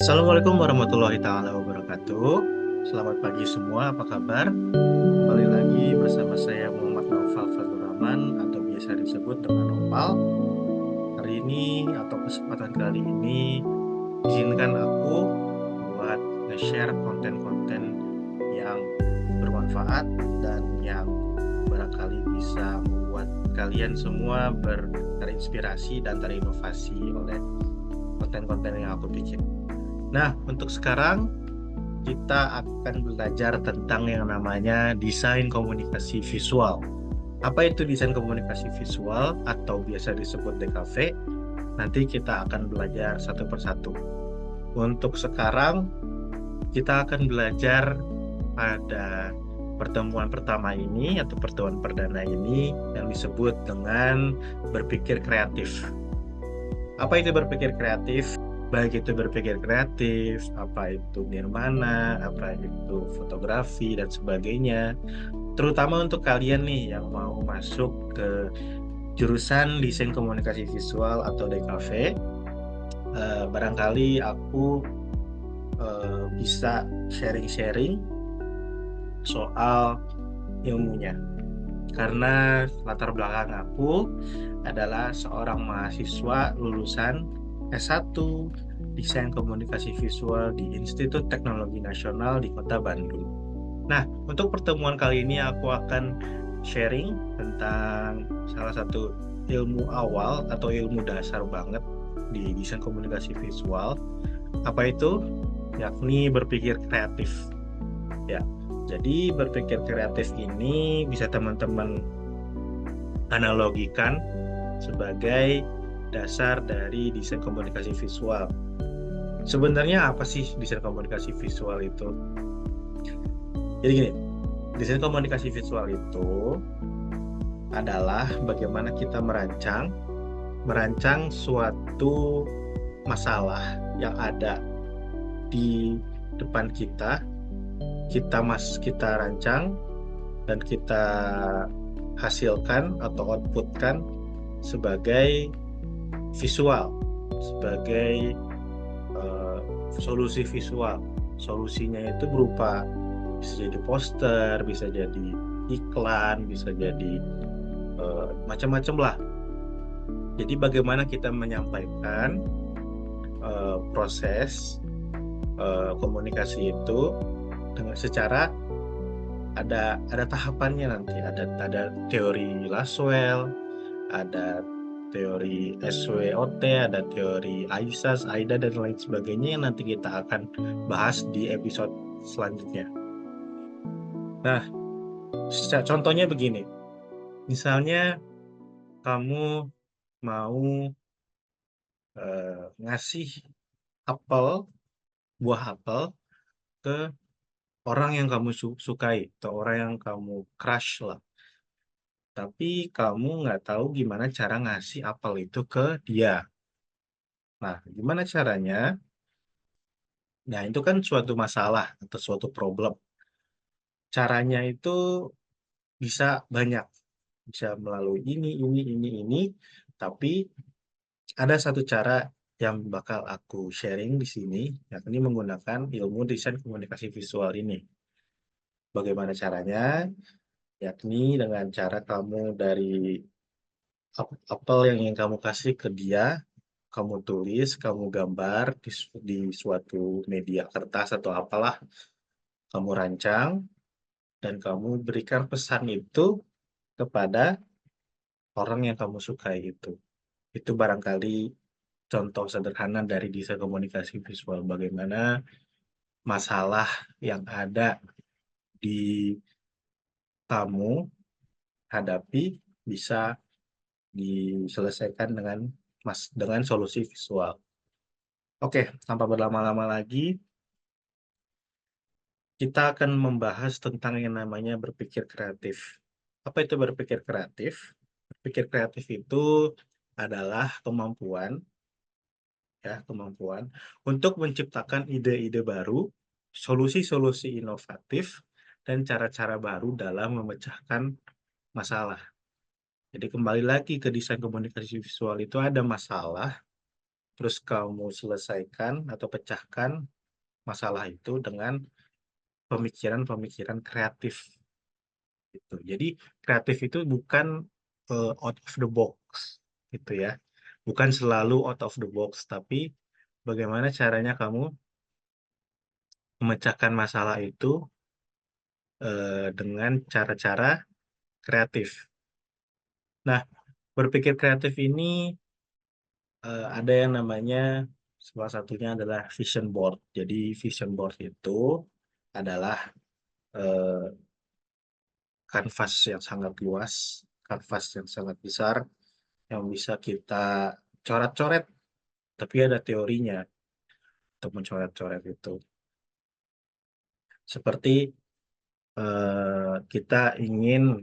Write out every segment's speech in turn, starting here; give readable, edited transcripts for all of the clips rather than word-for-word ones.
Assalamualaikum warahmatullahi taala wabarakatuh. Selamat pagi semua, apa kabar? Kembali lagi bersama saya Muhammad Naufal Fazlur Rahman atau biasa disebut dengan Nopal. Hari ini atau kesempatan kali ini izinkan aku buat nge-share konten-konten yang bermanfaat dan yang barangkali bisa membuat kalian semua terinspirasi dan terinovasi oleh konten-konten yang aku bikin. Nah, untuk sekarang kita akan belajar tentang yang namanya desain komunikasi visual. Apa itu desain komunikasi visual atau biasa disebut DKV? Nanti kita akan belajar satu persatu. Untuk sekarang, kita akan belajar pada pertemuan pertama ini atau pertemuan perdana ini yang disebut dengan berpikir kreatif. Apa itu berpikir kreatif? Baik itu berpikir kreatif, apa itu nirmana, apa itu fotografi, dan sebagainya. Terutama untuk kalian nih yang mau masuk ke jurusan desain komunikasi visual atau DKV, barangkali aku bisa sharing-sharing soal ilmunya. Karena latar belakang aku adalah seorang mahasiswa lulusan S1 Desain Komunikasi Visual di Institut Teknologi Nasional di Kota Bandung. Nah, untuk pertemuan kali ini aku akan sharing tentang salah satu ilmu awal atau ilmu dasar banget di desain komunikasi visual. Apa itu? Yakni berpikir kreatif. Ya, jadi berpikir kreatif ini bisa teman-teman analogikan sebagai dasar dari desain komunikasi visual. Sebenarnya apa sih desain komunikasi visual itu? Jadi gini, desain komunikasi visual itu adalah bagaimana kita merancang suatu masalah yang ada di depan kita, kita rancang dan kita hasilkan atau outputkan sebagai visual, sebagai eh, solusi visual. Solusinya itu berupa bisa jadi poster, bisa jadi iklan, bisa jadi macam-macam lah. Jadi bagaimana kita menyampaikan proses komunikasi itu dengan secara ada tahapannya nanti. Ada teori Laswell, ada teori SWOT, ada teori AISAS, AIDA, dan lain sebagainya yang nanti kita akan bahas di episode selanjutnya. Nah, contohnya begini. Misalnya kamu mau ngasih apel, buah apel ke orang yang kamu sukai atau orang yang kamu crush lah. Tapi kamu nggak tahu gimana cara ngasih apel itu ke dia. Nah, gimana caranya? Nah, itu kan suatu masalah atau suatu problem. Caranya itu bisa banyak. Bisa melalui ini. Tapi ada satu cara yang bakal aku sharing di sini, yakni menggunakan ilmu desain komunikasi visual ini. Bagaimana caranya? Yakni dengan cara kamu dari apel yang ingin kamu kasih ke dia, kamu tulis, kamu gambar di suatu media kertas atau apalah, kamu rancang, dan kamu berikan pesan itu kepada orang yang kamu sukai itu. Itu barangkali contoh sederhana dari desain komunikasi visual. Bagaimana masalah yang ada di kamu hadapi bisa diselesaikan dengan solusi visual. Oke, tanpa berlama-lama lagi, kita akan membahas tentang yang namanya berpikir kreatif. Apa itu berpikir kreatif? Berpikir kreatif itu adalah kemampuan untuk menciptakan ide-ide baru, solusi-solusi inovatif, dan cara-cara baru dalam memecahkan masalah. Jadi kembali lagi ke desain komunikasi visual itu ada masalah, terus kamu selesaikan atau pecahkan masalah itu dengan pemikiran-pemikiran kreatif gitu. Jadi kreatif itu bukan out of the box gitu ya. Bukan selalu out of the box, tapi bagaimana caranya kamu memecahkan masalah itu dengan cara-cara kreatif. Nah, berpikir kreatif ini ada yang namanya salah satunya adalah vision board. Jadi vision board itu adalah eh, kanvas yang sangat luas, kanvas yang sangat besar yang bisa kita coret-coret, tapi ada teorinya untuk mencoret-coret itu. Seperti kita ingin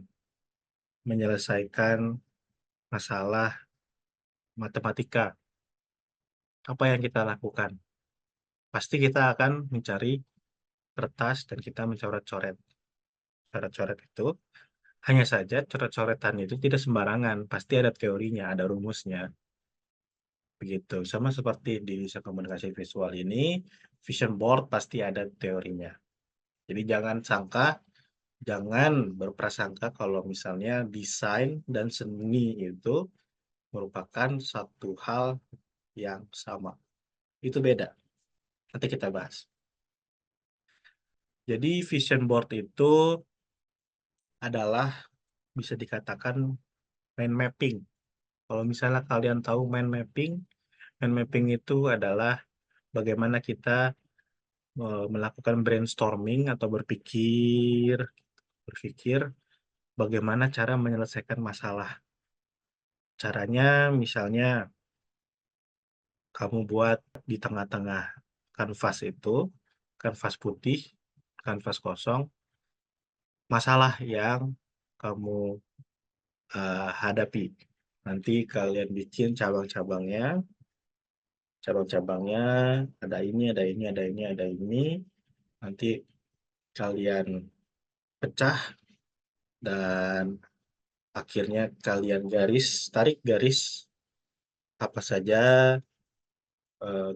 menyelesaikan masalah matematika, apa yang kita lakukan? Pasti kita akan mencari kertas dan kita mencoret-coret. Coret-coret itu hanya saja coret-coretan itu tidak sembarangan, pasti ada teorinya, ada rumusnya. Begitu. Sama seperti di komunikasi visual ini, vision board pasti ada teorinya. Jadi jangan berprasangka kalau misalnya desain dan seni itu merupakan satu hal yang sama. Itu beda. Nanti kita bahas. Jadi vision board itu adalah bisa dikatakan mind mapping. Kalau misalnya kalian tahu mind mapping itu adalah bagaimana kita melakukan brainstorming atau berpikir bagaimana cara menyelesaikan masalah. Caranya misalnya kamu buat di tengah-tengah kanvas itu, kanvas putih, kanvas kosong, masalah yang kamu hadapi. Nanti kalian bikin cabang-cabangnya, cabang-cabangnya ada ini, ada ini, ada ini, ada ini. Nanti kalian pecah dan akhirnya kalian tarik garis apa saja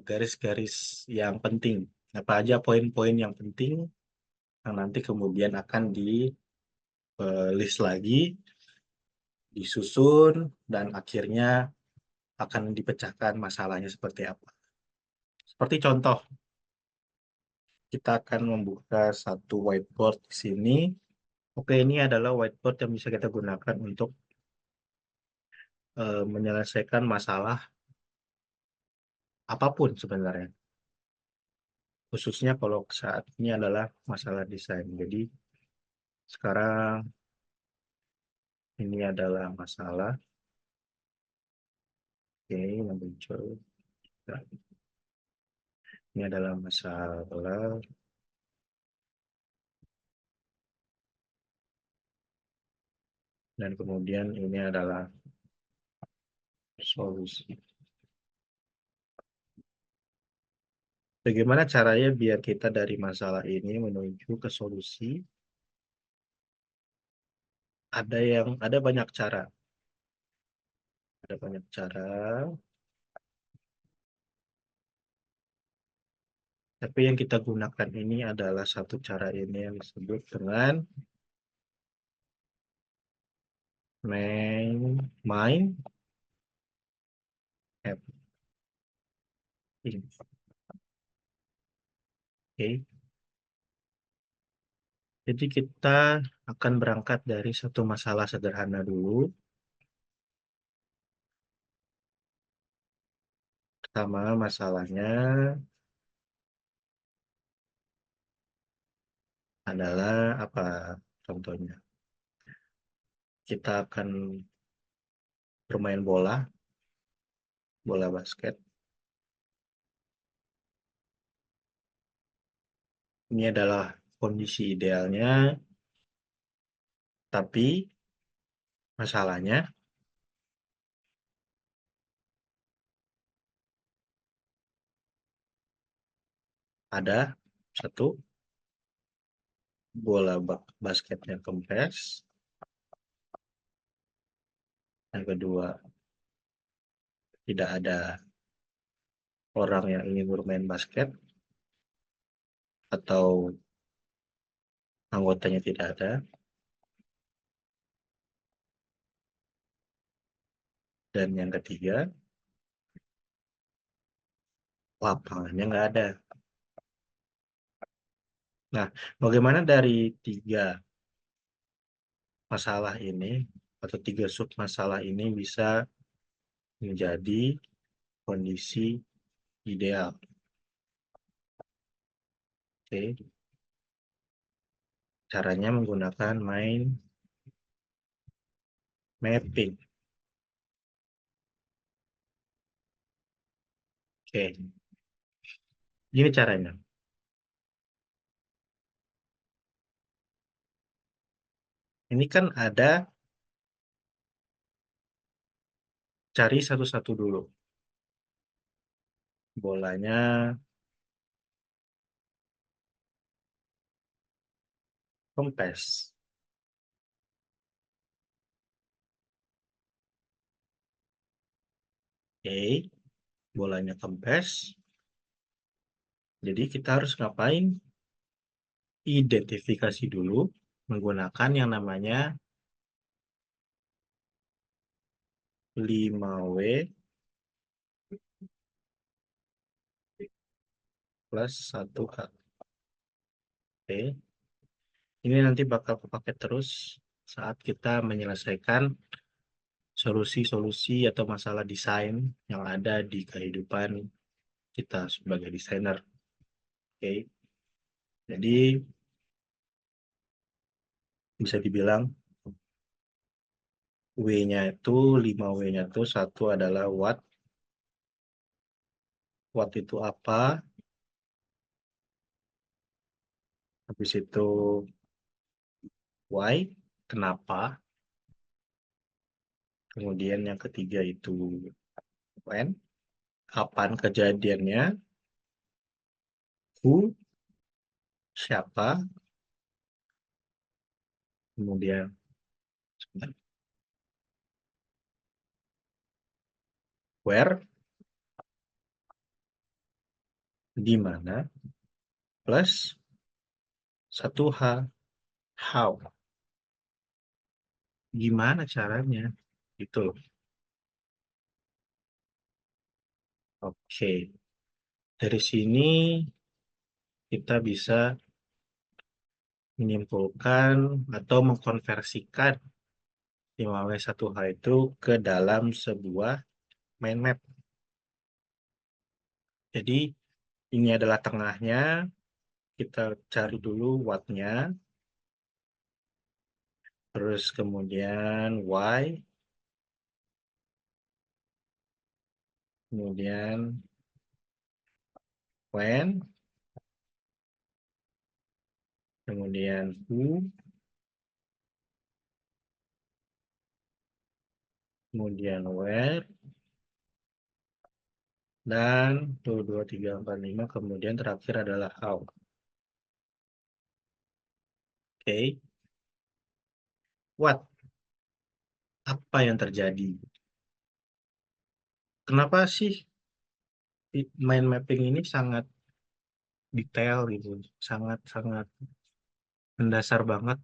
garis-garis yang penting. Apa aja poin-poin yang penting yang nanti kemudian akan di list lagi, disusun, dan akhirnya akan dipecahkan masalahnya seperti apa. Seperti contoh, kita akan membuka satu whiteboard di sini. Oke, ini adalah whiteboard yang bisa kita gunakan untuk menyelesaikan masalah apapun sebenarnya. Khususnya kalau saat ini adalah masalah desain. Jadi sekarang ini adalah masalah. Oke, yang muncul. Nah, ini adalah masalah. Dan kemudian ini adalah solusi. Bagaimana caranya biar kita dari masalah ini menuju ke solusi? Ada banyak cara. Ada banyak cara. Tapi yang kita gunakan ini adalah satu cara ini yang disebut dengan mind mapping. Oke. Jadi kita akan berangkat dari satu masalah sederhana dulu. Pertama masalahnya adalah apa contohnya? Kita akan bermain bola basket. Ini adalah kondisi idealnya, tapi masalahnya ada satu bola basketnya kempes, yang kedua tidak ada orang yang ingin bermain basket atau anggotanya tidak ada. Dan yang ketiga, lapangannya nggak ada. Nah, bagaimana dari tiga masalah ini atau tiga sub masalah ini bisa menjadi kondisi ideal? Oke, caranya menggunakan mind mapping. Oke, gini caranya. Ini kan ada cari satu-satu dulu. Bolanya kempes. Oke, bolanya kempes. Jadi kita harus ngapain? Identifikasi dulu menggunakan yang namanya 5W plus 1H. Oke, ini nanti bakal kepake terus saat kita menyelesaikan solusi-solusi atau masalah desain yang ada di kehidupan kita sebagai desainer. Oke, jadi bisa dibilang W-nya itu, 5W-nya itu satu adalah what. What itu apa? Habis itu why, kenapa? Kemudian yang ketiga itu when, kapan kejadiannya? Who, siapa? Kemudian where, di mana? Plus satu H, how. Gimana caranya? Gitu loh. Oke, dari sini kita bisa menyimpulkan atau mengkonversikan 5W1H itu ke dalam sebuah mind map. Jadi ini adalah tengahnya, kita cari dulu what-nya, terus kemudian why, kemudian when, kemudian who, kemudian where, dan 1, 2, 3, 4, 5, kemudian terakhir adalah how. Oke, what? Apa yang terjadi? Kenapa sih mind mapping ini sangat detail gitu, sangat-sangat mendasar banget.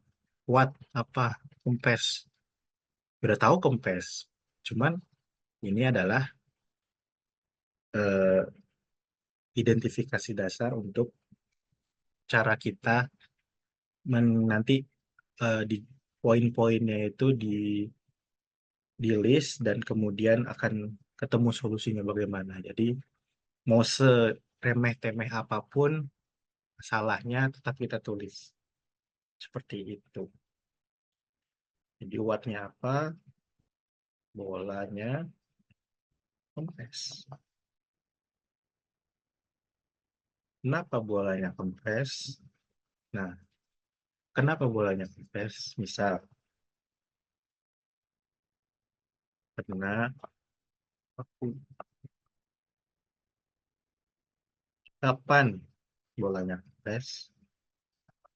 What? Apa? Kempes. Udah tahu kempes. Cuman ini adalah eh, identifikasi dasar untuk cara kita nanti di poin-poinnya itu di list dan kemudian akan ketemu solusinya bagaimana. Jadi mau seremeh-temeh apapun salahnya tetap kita tulis. Seperti itu. Jadi what-nya apa? Bolanya kempes. Kenapa bolanya kempes? Nah, kenapa bolanya kempes? Misal, karena aku kapan bolanya kempes?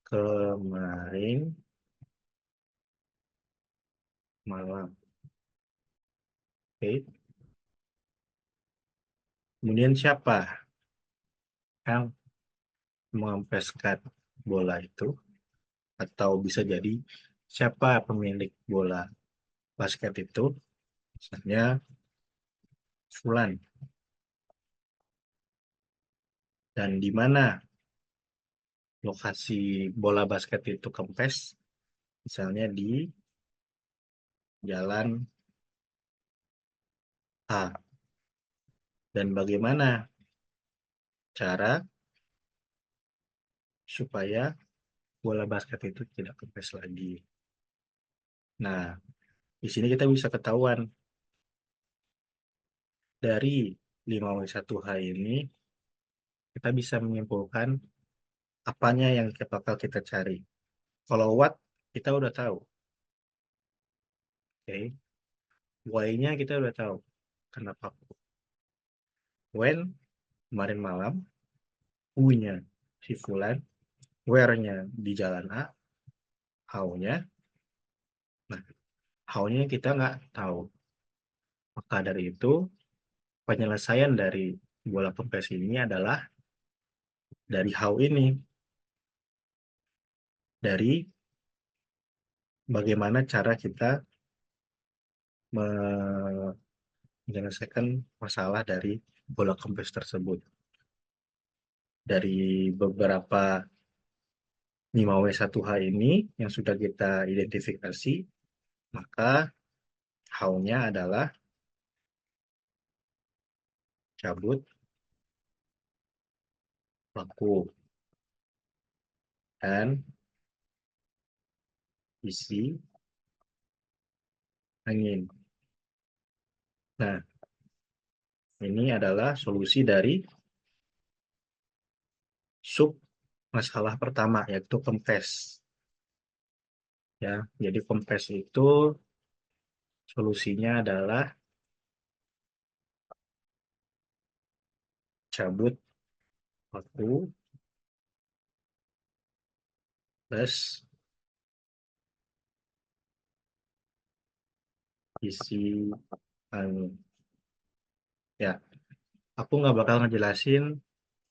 Kemarin malam. Oke, Kemudian siapa yang mengampeskan bola itu, atau bisa jadi siapa pemilik bola basket itu, misalnya Fulan, dan di mana lokasi bola basket itu kempes, misalnya di jalan A, dan bagaimana cara supaya bola basket itu tidak kempes lagi. Nah, di sini kita bisa ketahuan dari 5W1H ini, kita bisa menyimpulkan apanya yang bakal kita cari. Kalau what, kita udah tahu. Oke. Why-nya kita udah tahu. Kenapa? When, kemarin malam. Who-nya si Fulan. Where-nya di jalan A. How-nya. Nah, how-nya kita nggak tahu. Maka dari itu, penyelesaian dari bola kempes ini adalah dari how ini. Dari bagaimana cara kita menyelesaikan masalah dari bola kempes tersebut. Dari beberapa 5W1H ini yang sudah kita identifikasi, maka how-nya adalah cabut paku dan isi angin. Nah, ini adalah solusi dari sub masalah pertama, yaitu kempes. Ya, jadi kempes itu solusinya adalah cabut paku plus isi angin. Ya, aku nggak bakal ngejelasin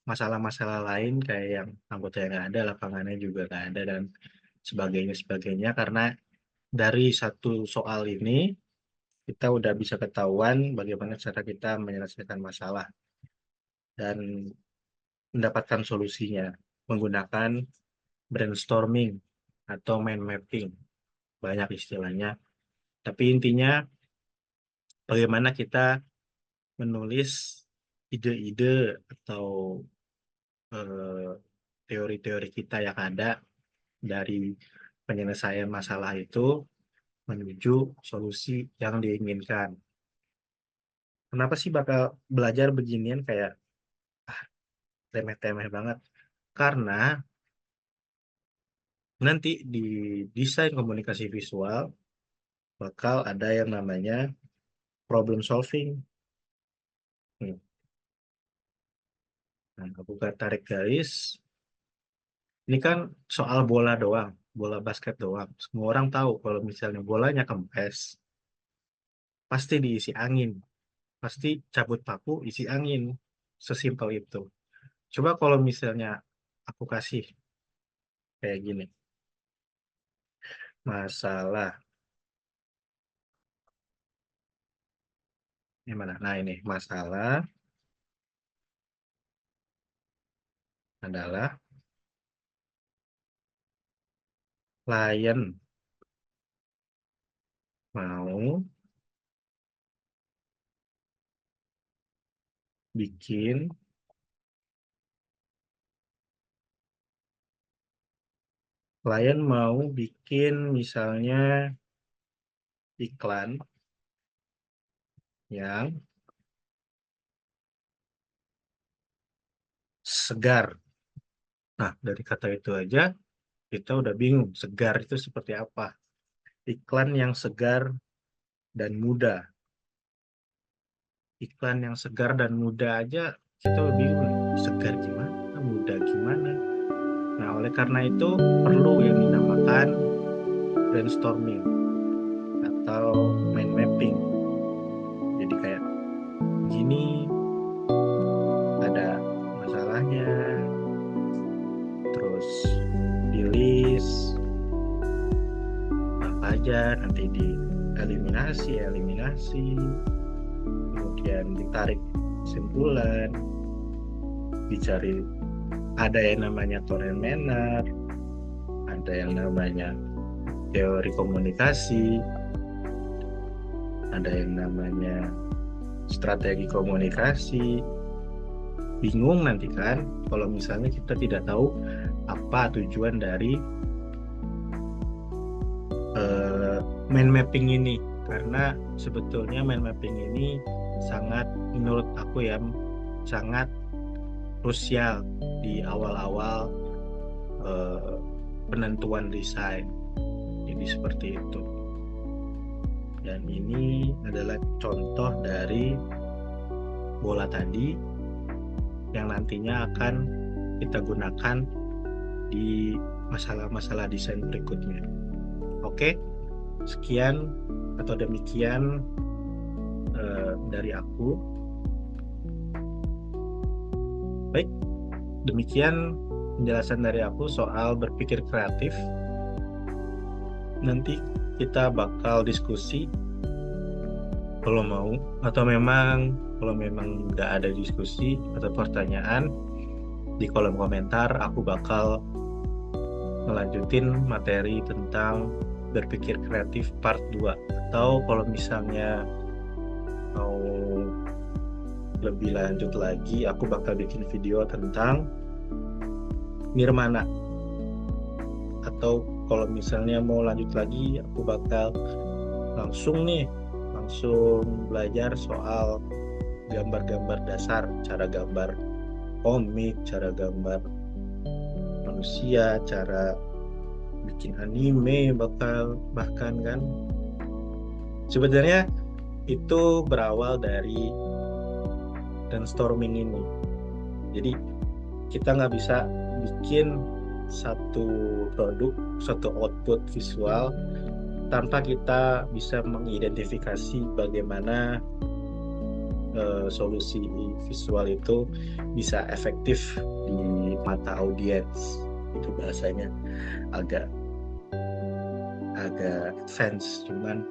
masalah-masalah lain kayak yang anggota yang nggak ada, lapangannya juga nggak ada, dan sebagainya, karena dari satu soal ini kita udah bisa ketahuan bagaimana cara kita menyelesaikan masalah dan mendapatkan solusinya menggunakan brainstorming atau mind mapping. Banyak istilahnya. Tapi intinya bagaimana kita menulis ide-ide atau eh, teori-teori kita yang ada dari penyelesaian masalah itu menuju solusi yang diinginkan. Kenapa sih bakal belajar beginian kayak remeh-temeh banget? Karena nanti di desain komunikasi visual bakal ada yang namanya problem solving. Nah, aku tarik garis. Ini kan soal bola doang, bola basket doang. Semua orang tahu kalau misalnya bolanya kempes, pasti diisi angin. Pasti cabut paku, isi angin. Sesimpel itu. Coba kalau misalnya aku kasih kayak gini. Masalah. Ini mana? Nah ini, masalah adalah klien mau bikin misalnya iklan yang segar. Nah, dari kata itu aja kita udah bingung segar itu seperti apa. Iklan yang segar dan muda. Iklan yang segar dan muda aja kita udah bingung. Segar gimana, muda gimana. Nah, oleh karena itu perlu yang dinamakan brainstorming atau mind mapping. Jadi kayak gini, terus di list apa aja, nanti eliminasi, kemudian ditarik kesimpulan, dicari, ada yang namanya Thoren manner, ada yang namanya teori komunikasi, ada yang namanya strategi komunikasi. Bingung nanti kan kalau misalnya kita tidak tahu apa tujuan dari mind mapping ini, karena sebetulnya mind mapping ini sangat, menurut aku ya, sangat krusial di awal-awal penentuan desain. Jadi seperti itu. Dan ini adalah contoh dari bola tadi yang nantinya akan kita gunakan di masalah-masalah desain berikutnya. Oke, sekian atau demikian dari aku. Baik, demikian penjelasan dari aku soal berpikir kreatif. Nanti kita bakal diskusi kalau mau, atau memang kalau memang nggak ada diskusi atau pertanyaan di kolom komentar, aku bakal ngelanjutin materi tentang berpikir kreatif part 2. Atau kalau misalnya mau lebih lanjut lagi, aku bakal bikin video tentang nirmana. Atau kalau misalnya mau lanjut lagi, aku bakal langsung belajar soal gambar-gambar dasar, cara gambar komik, cara gambar manusia, cara bikin anime, bahkan kan sebenarnya itu berawal dari brainstorming ini. Jadi kita nggak bisa bikin satu produk, satu output visual tanpa kita bisa mengidentifikasi bagaimana solusi visual itu bisa efektif di mata audiens. Itu bahasanya agak advance, cuman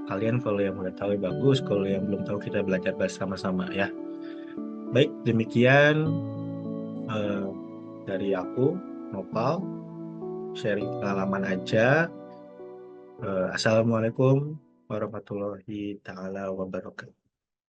kalian kalau yang udah tahu bagus, kalau yang belum tahu kita belajar bersama-sama ya. Baik, demikian dari aku, Nopal, sharing pengalaman aja. Assalamualaikum warahmatullahi taala wabarakatuh.